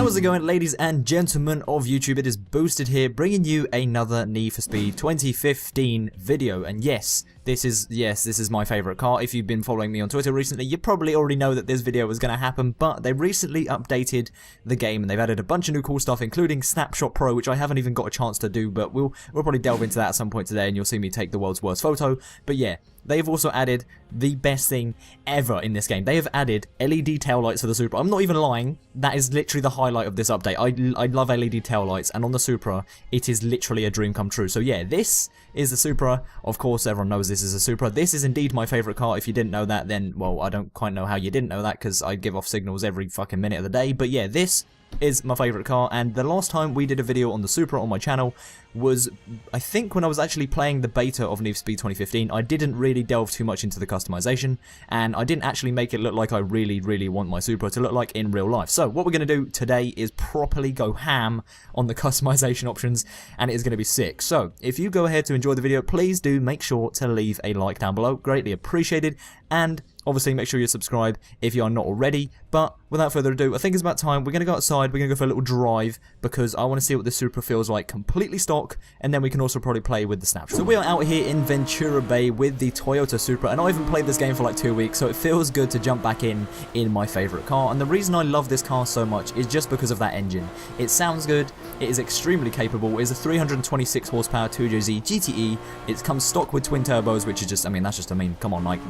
How's it going, ladies and gentlemen of YouTube? It is Boosted here, bringing you another Need for Speed 2015 video. And yes, this is my favourite car. If you've been following me on Twitter recently, you probably already know that this video was going to happen, but they recently updated the game and they've added a bunch of new cool stuff, including Snapshot Pro, which I haven't even got a chance to do, but we'll probably delve into that at some point today and you'll see me take the world's worst photo. But yeah, they've also added the best thing ever in this game. They have added LED taillights for the Supra. I'm not even lying. That is literally the highlight of this update. I love LED taillights, and on the Supra, it is literally a dream come true. So yeah, this is the Supra. Of course, everyone knows this is a Supra. This is indeed my favourite car. If you didn't know that, then, well, I don't quite know how you didn't know that, because I give off signals every fucking minute of the day. But yeah, this is my favourite car, and the last time we did a video on the Supra on my channel was, I think, when I was actually playing the beta of Need for Speed 2015. I didn't really delve too much into the customization, and I didn't actually make it look like I really want my Supra to look like in real life. So what we're going to do today is properly go ham on the customization options, and it is going to be sick. So if you go ahead to enjoy the video, please do make sure to leave a like down below, greatly appreciated, and obviously make sure you subscribe if you are not already. But without further ado, I think it's about time. We're going to go outside, we're going to go for a little drive, because I want to see what the Supra feels like completely stock, and then we can also probably play with the Snapshot. So we are out here in Ventura Bay with the Toyota Supra, and I haven't played this game for like 2 weeks, so it feels good to jump back in my favourite car. And the reason I love this car so much is just because of that engine. It sounds good, it is extremely capable, it is a 326 horsepower 2JZ GTE, it comes stock with twin turbos, which is just, I mean, come on, like,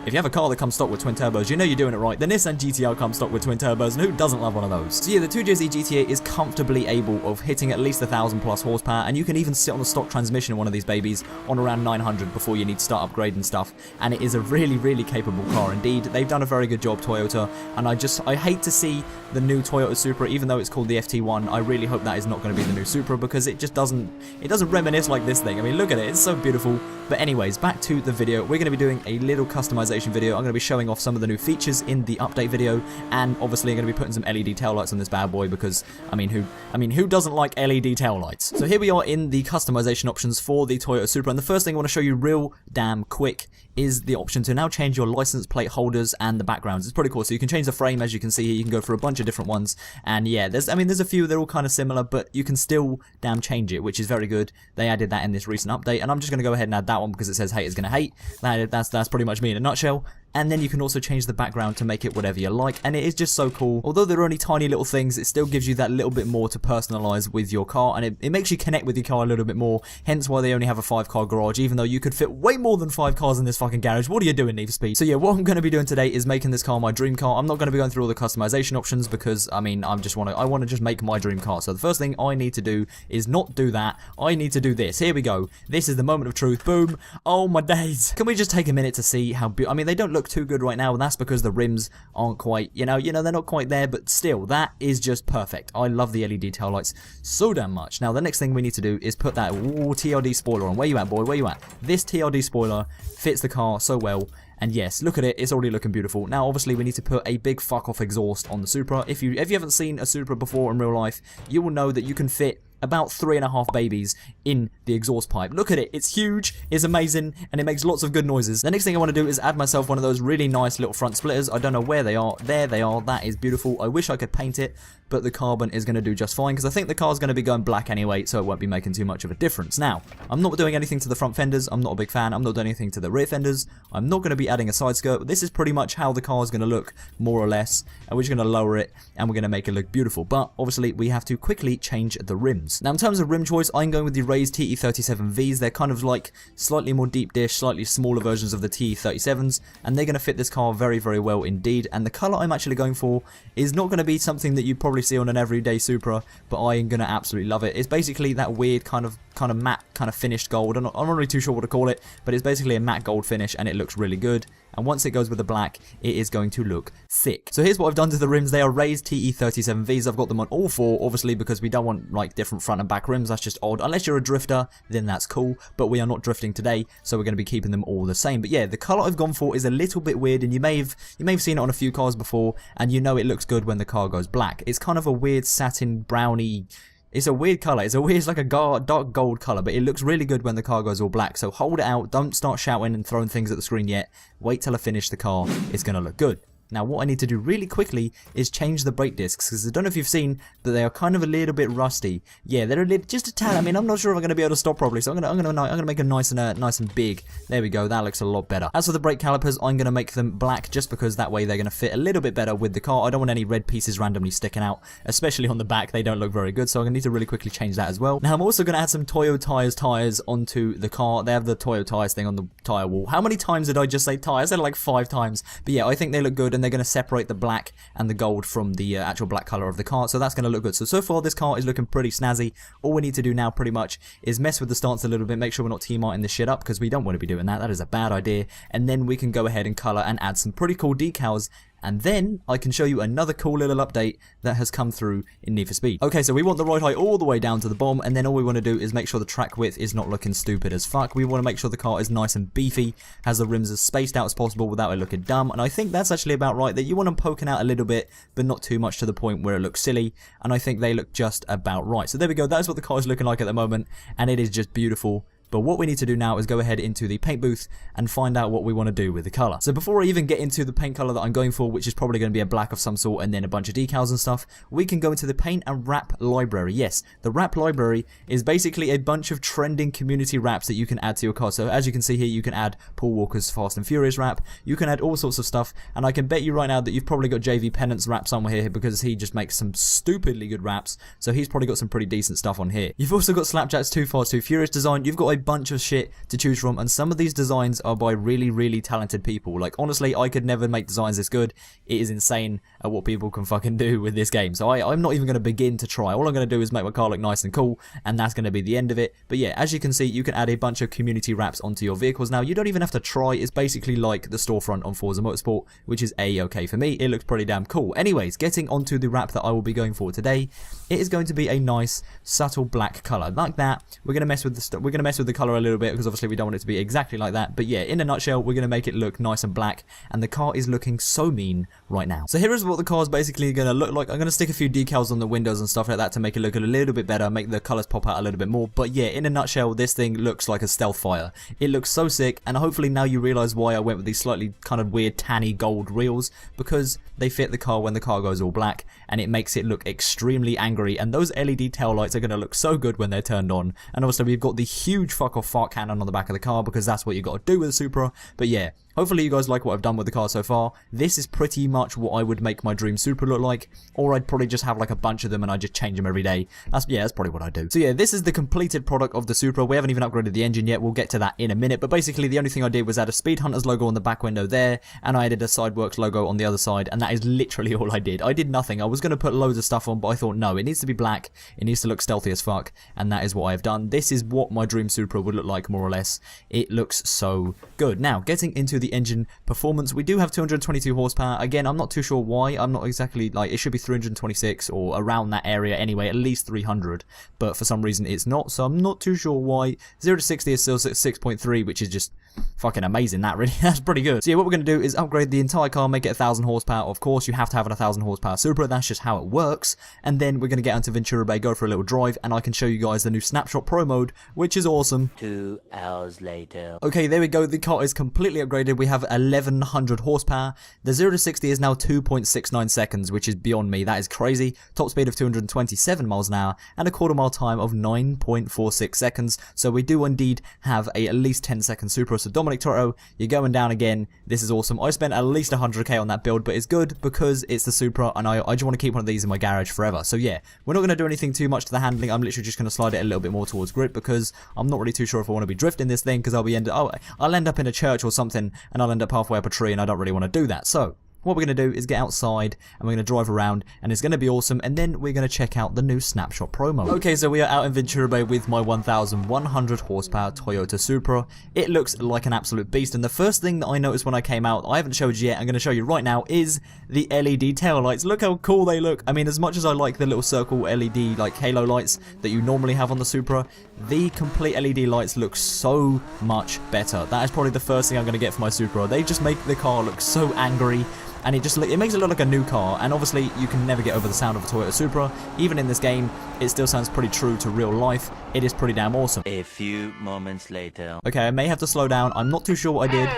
if you have a car that comes stock with twin turbos, you know you're doing it right. The Nissan GTR comes stock with twin turbos, and who doesn't love one of those? So yeah, the 2JZ GTA is comfortably able of hitting at least 1,000 plus horsepower, and you can even sit on the stock transmission in one of these babies on around 900 before you need to start upgrading stuff, and it is a really capable car indeed. They've done a very good job, Toyota, and I hate to see the new Toyota Supra, even though it's called the FT1, I really hope that is not going to be the new Supra, because it just doesn't reminisce like this thing. I mean, look at it, it's so beautiful. But anyways, back to the video. We're going to be doing a little customization video. I'm going to be showing off some of the new features in the update video, and obviously I'm going to be putting some LED taillights on this bad boy, because I mean who doesn't like LED taillights? So here we are in the customization options for the Toyota Supra, and the first thing I want to show you real damn quick is the option to now change your license plate holders and the backgrounds. It's pretty cool. So you can change the frame, as you can see here. You can go for a bunch of different ones, and yeah, there's a few, they're all kind of similar, but you can still damn change it, which is very good. They added that in this recent update, and I'm just going to go ahead and add that one because it says hate is going to hate. That's pretty much me in a nutshell. And then you can also change the background to make it whatever you like, and it is just so cool. Although they're only tiny little things, it still gives you that little bit more to personalize with your car, and it makes you connect with your car a little bit more, hence why they only have a 5-car garage, even though you could fit way more than 5 cars in this fucking garage. What are you doing, Need for Speed? So yeah, what I'm going to be doing today is making this car my dream car. I'm not going to be going through all the customization options, because I mean, I want to just make my dream car. So the first thing I need to do is not do that. I need to do this. Here we go. This is the moment of truth. Boom. Oh my days. Can we just take a minute to see how I mean, they don't look too good right now, and that's because the rims aren't quite, you know, they're not quite there, but still, that is just perfect. I love the LED taillights so damn much. Now, the next thing we need to do is put that TRD spoiler on. Where you at, boy? Where you at? This TRD spoiler fits the car so well. And yes, look at it, it's already looking beautiful. Now, obviously, we need to put a big fuck off exhaust on the Supra. If you haven't seen a Supra before in real life, you will know that you can fit about 3.5 babies in the exhaust pipe. Look at it, it's huge, it's amazing, and it makes lots of good noises. The next thing I want to do is add myself one of those really nice little front splitters. I don't know where they are. There they are. That is beautiful. I wish I could paint it, but the carbon is going to do just fine, because I think the car's going to be going black anyway, so it won't be making too much of a difference. Now, I'm not doing anything to the front fenders. I'm not a big fan. I'm not doing anything to the rear fenders. I'm not going to be adding a side skirt. This is pretty much how the car is going to look, more or less, and we're just going to lower it, and we're going to make it look beautiful. But obviously, we have to quickly change the rims. Now, in terms of rim choice, I'm going with the raised TE37Vs. They're kind of like slightly more deep dish, slightly smaller versions of the TE37s, and they're going to fit this car very well indeed. And the colour I'm actually going for is not going to be something that you probably see on an everyday Supra, but I am going to absolutely love it. It's basically that weird kind of matte, kind of finished gold. I'm not really too sure what to call it, but it's basically a matte gold finish, and it looks really good. And once it goes with the black, it is going to look sick. So here's what I've done to the rims. They are raised TE37Vs. I've got them on all 4, obviously, because we don't want like different front and back rims. That's just odd. Unless you're a drifter, then that's cool, but we are not drifting today, so we're going to be keeping them all the same. But yeah, the colour I've gone for is a little bit weird, and you may have seen it on a few cars before, and you know it looks good when the car goes black. It's kind of a weird satin browny. It's a weird colour. It's like a dark gold colour, but it looks really good when the car goes all black. So hold it out. Don't start shouting and throwing things at the screen yet. Wait till I finish the car. It's going to look good. Now what I need to do really quickly is change the brake discs, because I don't know if you've seen that they are kind of a little bit rusty. Yeah, they're a little, just a tad. I mean, I'm not sure if I'm going to be able to stop properly, so I'm gonna make them nice and big. There we go. That looks a lot better. As for the brake calipers, I'm gonna make them black just because that way they're gonna fit a little bit better with the car. I don't want any red pieces randomly sticking out, especially on the back. They don't look very good, so I'm gonna need to really quickly change that as well. Now I'm also gonna add some Toyo tires onto the car. They have the Toyo tires thing on the tire wall. How many times did I just say tires? I said it like 5 times. But yeah, I think they look good, and they're gonna separate the black and the gold from the actual black color of the car, so that's gonna look good. So far this car is looking pretty snazzy. All we need to do now pretty much is mess with the stance a little bit, make sure we're not T-marting this shit up, because we don't want to be doing that. That is a bad idea. And then we can go ahead and color and add some pretty cool decals, and then I can show you another cool little update that has come through in Need for Speed. Okay, so we want the ride height all the way down to the bomb, and then all we want to do is make sure the track width is not looking stupid as fuck. We want to make sure the car is nice and beefy, has the rims as spaced out as possible without it looking dumb, and I think that's actually about right, that you want them poking out a little bit, but not too much to the point where it looks silly, and I think they look just about right. So there we go, that is what the car is looking like at the moment, and it is just beautiful. But what we need to do now is go ahead into the paint booth and find out what we want to do with the colour. So before I even get into the paint colour that I'm going for, which is probably going to be a black of some sort and then a bunch of decals and stuff, we can go into the paint and wrap library. Yes, the wrap library is basically a bunch of trending community wraps that you can add to your car. So as you can see here, you can add Paul Walker's Fast and Furious wrap, you can add all sorts of stuff, and I can bet you right now that you've probably got JV Pennant's wrap somewhere here, because he just makes some stupidly good wraps, so he's probably got some pretty decent stuff on here. You've also got Slapjack's Too Fast Too Furious design. You've got a bunch of shit to choose from, and some of these designs are by really talented people. Like, honestly, I could never make designs this good. It is insane at what people can fucking do with this game, so I'm not even going to begin to try. All I'm going to do is make my car look nice and cool, and that's going to be the end of it. But yeah, as you can see, you can add a bunch of community wraps onto your vehicles now. You don't even have to try. It's basically like the storefront on Forza Motorsport, which is a-okay for me. It looks pretty damn cool. Anyways, getting onto the wrap that I will be going for today, it is going to be a nice subtle black color like that. We're going to mess with the color a little bit, because obviously we don't want it to be exactly like that, but yeah, in a nutshell, we're going to make it look nice and black, and the car is looking so mean right now. So here is what the car is basically going to look like. I'm going to stick a few decals on the windows and stuff like that to make it look a little bit better, make the colors pop out a little bit more, but yeah, in a nutshell, this thing looks like a stealth fire. It looks so sick, and hopefully now you realize why I went with these slightly kind of weird tanny gold reels, because they fit the car when the car goes all black, and it makes it look extremely angry, and those LED tail lights are going to look so good when they're turned on. And also we've got the huge fuck off fart cannon on the back of the car, because that's what you got to do with a Supra. But yeah, hopefully you guys like what I've done with the car so far. This is pretty much what I would make my dream Supra look like, or I'd probably just have like a bunch of them and I'd just change them every day. That's probably what I do. So yeah, this is the completed product of the Supra. We haven't even upgraded the engine yet. We'll get to that in a minute, but basically the only thing I did was add a Speed Hunters logo on the back window there, and I added a Sideworks logo on the other side, and that is literally all I did. I did nothing. I was going to put loads of stuff on, but I thought, no, it needs to be black, it needs to look stealthy as fuck, and that is what I've done. This is what my dream Supra would look like, more or less. It looks so good. Now, getting into the engine performance, we do have 222 horsepower. Again, I'm not too sure why. I'm not exactly, like, it should be 326 or around that area anyway, at least 300, but for some reason it's not, so I'm not too sure why. 0 to 60 is still 6.3, which is just fucking amazing. That really, that's pretty good. So yeah, what we're going to do is upgrade the entire car, make it 1,000 horsepower. Of course, you have to have an 1,000 horsepower Supra. That's just how it works. And then we're going to get onto Ventura Bay, go for a little drive, and I can show you guys the new Snapshot Pro mode, which is awesome. 2 hours later. Okay, there we go. The car is completely upgraded. We have 1,100 horsepower. The 0 to 60 is now 2.69 seconds, which is beyond me. That is crazy. Top speed of 227 miles an hour, and a quarter mile time of 9.46 seconds. So we do indeed have a at least 10-second Supra. So Dominic Toretto, you're going down again. This is awesome. I spent at least 100k on that build, but it's good because it's the Supra, and I just want to keep one of these in my garage forever. So yeah, we're not going to do anything too much to the handling. I'm literally just going to slide it a little bit more towards grip, because I'm not really too sure if I want to be drifting this thing, because I'll end up in a church or something, and I'll end up halfway up a tree, and I don't really want to do that. So what we're going to do is get outside, and we're going to drive around, and it's going to be awesome, and then we're going to check out the new Snapshot Pro mode. Okay, so we are out in Ventura Bay with my 1,100 horsepower Toyota Supra. It looks like an absolute beast, and the first thing that I noticed when I came out, I haven't showed you yet, I'm going to show you right now, is the LED tail lights. Look how cool they look. I mean, as much as I like the little circle LED, like halo lights that you normally have on the Supra, the complete LED lights look so much better. That is probably the first thing I'm going to get for my Supra. They just make the car look so angry, and it makes it look like a new car. And obviously you can never get over the sound of a Toyota Supra. Even in this game, it still sounds pretty true to real life. It is pretty damn awesome. A few moments later. Okay, I may have to slow down. I'm not too sure what I did.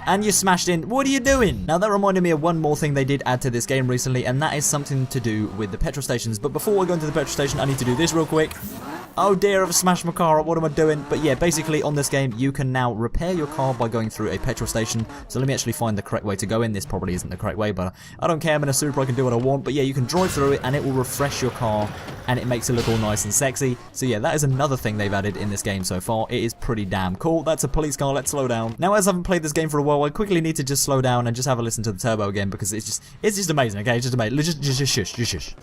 And you smashed in. What are you doing? Now that reminded me of one more thing they did add to this game recently, and that is something to do with the petrol stations. But before I go into the petrol station, I need to do this real quick. Oh dear, I've smashed my car up, what am I doing? But yeah, basically on this game, you can now repair your car by going through a petrol station. So let me actually find the correct way to go in. This probably isn't the correct way, but I don't care, I'm in a Supra, I can do what I want. But yeah, you can drive through it and it will refresh your car and it makes it look all nice and sexy. So yeah, that is another thing they've added in this game so far. It is pretty damn cool. That's a police car, let's slow down. Now as I haven't played this game for a while, I quickly need to just slow down and just have a listen to the turbo again because it's just amazing, okay? It's just amazing. Just shush.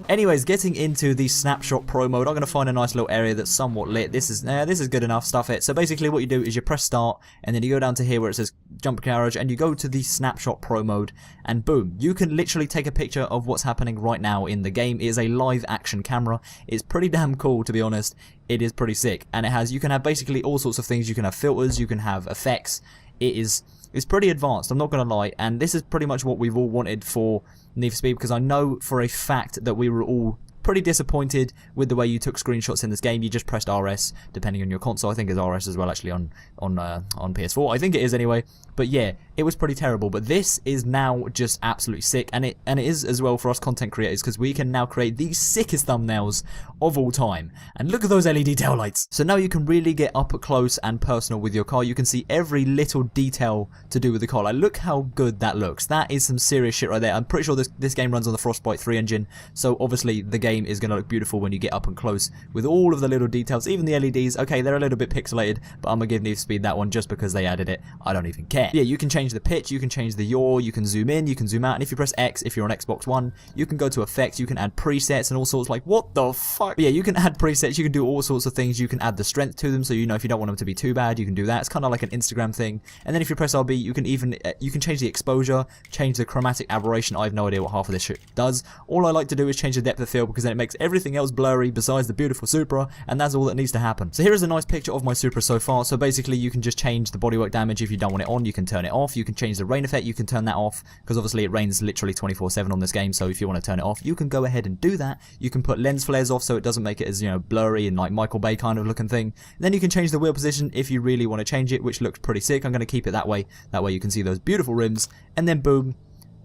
Anyways, getting into the snapshot pro mode, I'm going to find a nice little area that's somewhat lit. This is good enough, stuff it. So basically what you do is you press start, and then you go down to here where it says jump carriage, and you go to the snapshot pro mode, and boom, you can literally take a picture of what's happening right now in the game. It is a live action camera. It's pretty damn cool, to be honest. It is pretty sick, and you can have basically all sorts of things. You can have filters, you can have effects. It's pretty advanced, I'm not going to lie, and this is pretty much what we've all wanted for Need for Speed, because I know for a fact that we were all pretty disappointed with the way you took screenshots in this game. You just pressed RS, depending on your console. I think it's RS as well, actually, on PS4. I think it is anyway. But yeah, it was pretty terrible. But this is now just absolutely sick, and it is as well for us content creators, because we can now create the sickest thumbnails of all time. And look at those LED taillights. So now you can really get up close and personal with your car. You can see every little detail to do with the car. Like, look how good that looks. That is some serious shit right there. I'm pretty sure this game runs on the Frostbite 3 engine, so obviously the game is going to look beautiful when you get up and close with all of the little details, even the LEDs. Okay, they're a little bit pixelated, but I'm going to give Need for Speed that one just because they added it. I don't even care. Yeah, you can change the pitch, you can change the yaw, you can zoom in, you can zoom out, and if you press X, if you're on Xbox One, you can go to effects, you can add presets and all sorts. Like, what the fuck? But yeah, you can add presets, you can do all sorts of things, you can add the strength to them, so you know if you don't want them to be too bad, you can do that. It's kind of like an Instagram thing. And then if you press RB, you can even you can change the exposure, change the chromatic aberration. I have no idea what half of this shit does. All I like to do is change the depth of field, because then it makes everything else blurry besides the beautiful Supra, and that's all that needs to happen. So here is a nice picture of my Supra so far. So basically you can just change the bodywork damage. If you don't want it on, you can turn it off. You can change the rain effect, you can turn that off, because obviously it rains literally 24/7 on this game, so if you want to turn it off, you can go ahead and do that. You can put lens flares off so it doesn't make it as, you know, blurry and like Michael Bay kind of looking thing. And then you can change the wheel position if you really want to change it, which looks pretty sick. I'm going to keep it that way you can see those beautiful rims, and then boom,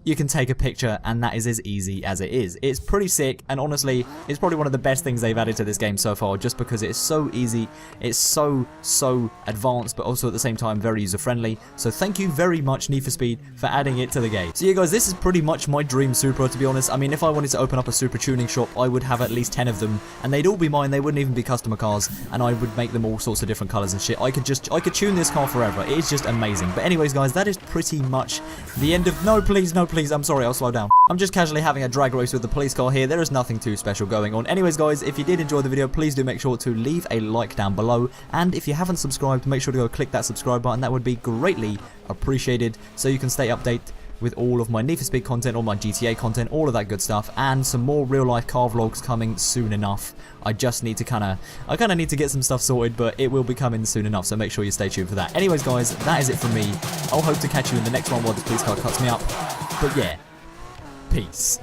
you can take a picture, and that is as easy as it is. It's pretty sick, and honestly, it's probably one of the best things they've added to this game so far, just because it's so easy, it's so advanced, but also at the same time very user-friendly. So thank you very much, Need for Speed, for adding it to the game. So yeah guys, this is pretty much my dream Supra, to be honest. I mean, if I wanted to open up a Supra tuning shop, I would have at least 10 of them, and they'd all be mine. They wouldn't even be customer cars, and I would make them all sorts of different colors and shit. I could tune this car forever. It is just amazing. But anyways guys, that is pretty much the end of... No, please, I'm sorry, I'll slow down. I'm just casually having a drag race with the police car here. There is nothing too special going on. Anyways guys, if you did enjoy the video, please do make sure to leave a like down below, and if you haven't subscribed, make sure to go click that subscribe button. That would be greatly appreciated, so you can stay updated with all of my Need for Speed content, all my GTA content, all of that good stuff, and some more real life car vlogs coming soon enough. I just need to I kind of need to get some stuff sorted, but it will be coming soon enough, so make sure you stay tuned for that. Anyways guys, that is it from me. I'll hope to catch you in the next one while this police car cuts me up. But yeah, peace.